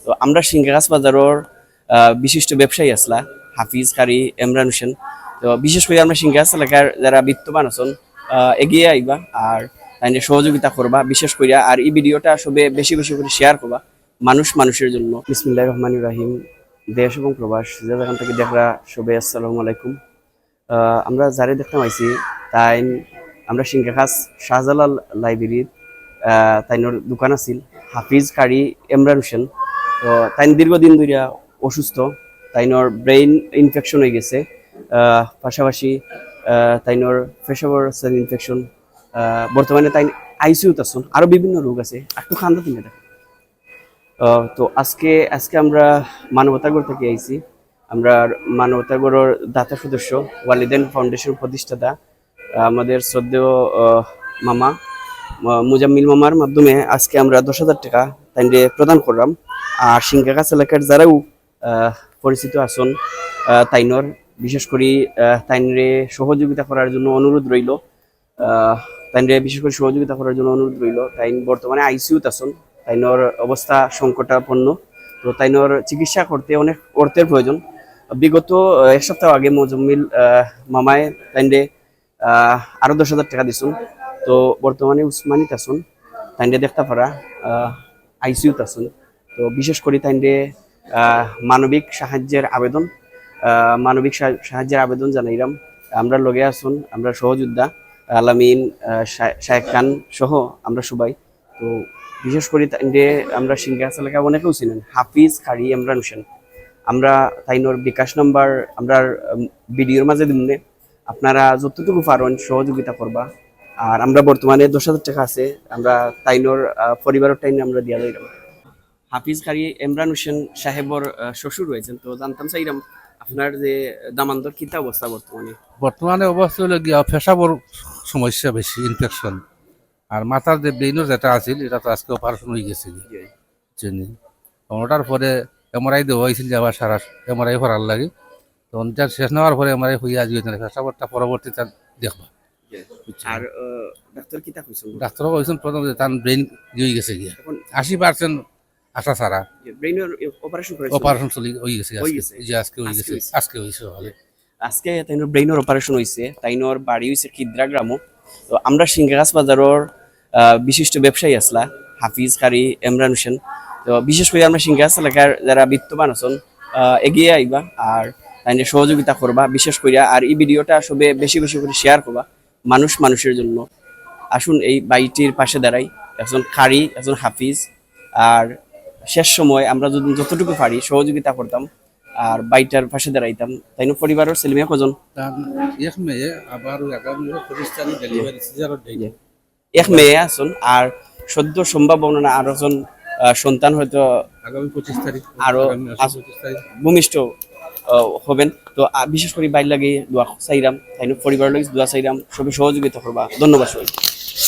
তো আমরা সিংগাগাছ বাজারের বিশিষ্ট ব্যবসায়ী আসলা হাফিজ কারি ইমরান হোসেন। তো বিশেষ করে আমরা সিংগাগাছ এলাকার যারা বিত্তবান আছেন এগিয়ে আইবা আর তাই সহযোগিতা করবা বিশেষ করে। আর এই ভিডিওটা সবে বেশি বেশি করে শেয়ার করবা মানুষের জন্য। বিসমিল্লাহির রহমানির রহিম। দেশ এবং প্রবাস যে যেখান থেকে দেখরা সবে আসসালামু আলাইকুম। আমরা যারে দেখতে পাইছি তাই আমরা সিংগাগাছ শাহজালাল লাইব্রেরির তাইনোর দোকান আছিল হাফিজ কারি ইমরান হোসেন। তো তাই দীর্ঘদিন ধরে অসুস্থ, তাইনোর ব্রেইন ইনফেকশন হয়ে গেছে, পাশাপাশি তাইনোর পেশাবর সেল ইনফেকশন, বর্তমানে তাই আইসিইউতে আছেন, আরো বিভিন্ন রোগ আছে। একটু খান্দা তিনি দেখেন। তো আজকে আমরা মানবতাগড় থেকে আইছি। আমরা মানবতাগড়ের দাতা সদস্য ওয়ালিদেন ফাউন্ডেশন প্রতিষ্ঠাতা আমাদের শ্রদ্ধেয় মামা মুজাম্মিল মামার মাধ্যমে আজকে আমরা 10,000 টাকা তাইনরে প্রদান করলাম। আর সিংগাগাছ এলাকার যারাও পরিচিত আছেন তাইনর বিশেষ করে তাইনরে সহযোগিতা করার জন্য অনুরোধ রইল। তাইনরে বিশেষ করে সহযোগিতা করার জন্য অনুরোধ রইল। তাইন বর্তমানে আইসিইউতে আছেন, তাইনর অবস্থা সংকটাপন্ন। তো তাইনর চিকিৎসা করতে অনেক অর্থের প্রয়োজন। বিগত এক সপ্তাহ আগে মুজাম্মিল মামায় তাইনরে আরো 10,000 টাকা দিছেন। তো বর্তমানে উসমানিতে আছেন, তাইনরে দেখতে পারা আইসিইউতে আছেন। তো বিশেষ করে তাইনরে মানবিক সাহায্যের আবেদন জানাইলাম। আমরা লগে আছেন, আমরা সহযোদ্ধা আলামিন শায়েখ খান সহ আমরা সবাই। তো বিশেষ করে তাইনরে আমরা সিংগাগাছ এলাকায় অনেকেও ছিলেন হাফিজ কারি ইমরান হোসেন। আমরা তাইনোর বিকাশ নাম্বার আমরা ভিডিওর মাঝে দিমনে, আপনারা যতটুকু পারেন সহযোগিতা করবা। আর আমরা বর্তমানে 10,000 টাকা আছে, আমরা তাইনোর পরিবারের টাইনে আমরা দিয়া যাইলাম। হাফিজ কারি ইমরান হোসেন সাহেবর শ্বশুর হয়েছেন। তো জানতাম চাইলাম আপনার যে দামান্দর কিতা অবস্থা বর্তমানে অবস্থা হলো গিয়া পেশাবর সমস্যা বেশি ইনফেকশন। আর মাথার যে ব্রেইনের যেটা আছিল এটা তো আজকে অপারেশন হয়ে গেছে চিনি। ওটার পরে এমআরআই দেওয়া হয়েছিল যে আবার সারা এমআরআই করার লাগে। তো ওটা শেষ নেওয়ার পরে এমআরআই হয়ে আজকে পেশাবরটা পরবর্তীতে দেখবা। আর ডাক্তার কিতা কইছেন? ডাক্তারও কইছেন প্রথম যে তার ব্রেইন হয়ে গেছে গিয়া 80% আশা ছাড়া ব্রেইনের অপারেশন চলি হয়ে গেছে আজকে হয়েছে হলে। আজকে তাইনোর ব্রেইনের অপারেশন হয়েছে। তাইনোর বাড়ি হয়েছে খিদ্রা গ্রামও। তো আমরা সিংগাগাছ বাজারের বিশিষ্ট ব্যবসায়ী আসলা হাফিজ কারি ইমরান হোসেন। তো বিশেষ করে আমরা সিংগাগাছ এলাকার যারা বিত্তবান আছেন এগিয়ে আইবা আর তাইনে সহযোগিতা করবা বিশেষ করে। আর এই ভিডিওটা সবে বেশি বেশি করে শেয়ার করবা মানুষের জন্য। আসুন এই বাইটির পাশে দাঁড়াই, একজন কারি একজন হাফিজ। আর শেষ সময় আমরা যদি যতটুকু পারি সহযোগিতা করতাম আর বাইটার পাশে দাঁড়াইতাম। তাই না? পরিবারের ছেলে মেয়ে কজন? এক মেয়ে আছেন আর সদ্য সম্ভাবনা আরো জন সন্তান হয়তো আগামী 25 তারিখ আরো ভূমিষ্ঠ হবেন। তো বিশেষ করে বাইর লাগে দোয়া চাইলাম, তাই না? পরিবার লাগে দোয়া চাইলাম, সবাই সহযোগিতা করবা। ধন্যবাদ সবাই।